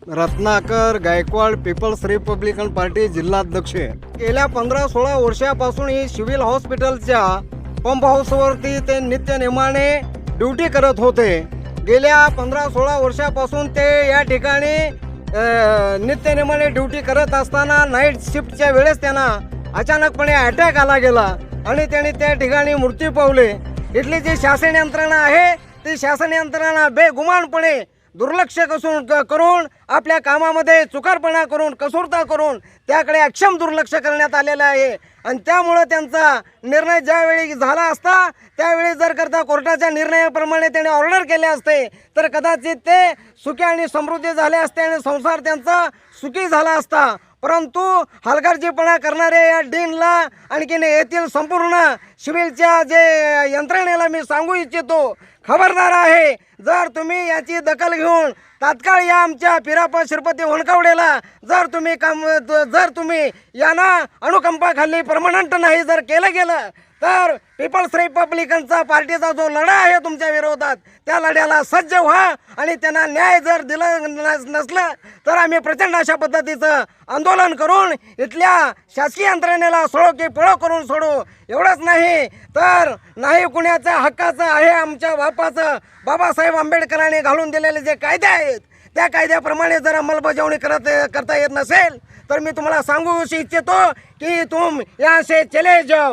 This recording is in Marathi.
Ratnakar Gaikwad People's Republican Party जिल्हाध्यक्ष। गेल्या 15-16 वर्षापासून ही सिव्हिल हॉस्पिटलच्या पंप हाऊसवरती ते नित्य नेमाने ड्युटी करत होते। गेल्या 15-16 वर्षापासून ते या ठिकाणी नित्य नेमाने ड्युटी करत असताना नाईट शिफ्टच्या वेळेस त्यांना अचानकपणे अटॅक आला गेला आणि त्यांनी त्या ठिकाणी मृत्यू पावले। इथली जी शासन यंत्रणा आहे ती शासन यंत्रणा बेगुमानपणे दुर्लक्ष करून आपल्या कामामध्ये चुकारपणा करून कसूरता करून त्याकडे अक्षम दुर्लक्ष करण्यात आलेलं आहे आणि त्यामुळे त्यांचा निर्णय ज्यावेळी झाला असता त्यावेळी जर करता कोर्टाच्या निर्णयाप्रमाणे त्याने ऑर्डर केले असते तर कदाचित ते सुखी आणि समृद्धी झाले असते आणि संसार त्यांचा सुखी झाला असता। परंतु हलगर्जीपणा करणारे या डीनला आणखीन येथील संपूर्ण सिव्हिलच्या जे यंत्रणेला मी सांगू इच्छितो, खबरदार आहे, जर तुम्ही याची दखल घेऊन तात्काळ या आमच्या पिराप्पा श्रीपती होनकावडेला जर तुम्ही यांना अनुकंपाखाली परमनंट नाही जर केलं गेलं तर पीपल्स रिपब्लिकनचा पार्टीचा जो लढा आहे तुमच्या विरोधात त्या लढ्याला सज्ज व्हा आणि त्यांना न्याय जर दिला नसला तर आम्ही प्रचंड अशा पद्धतीचं आंदोलन करून इथल्या शासकीय यंत्रणेला सोडो की पळो करून सोडू। एवढंच नाही तर नाही कुणाच्या हक्काचं आहे आमच्या बापाचं बाबासाहेब आंबेडकरांनी घालून दिलेले जे कायदे आहेत त्या कायद्याप्रमाणे जर अंमलबजावणी करता येत नसेल तर मी तुम्हाला सांगू इच्छितो की तुम यहाँ से चले जाओ।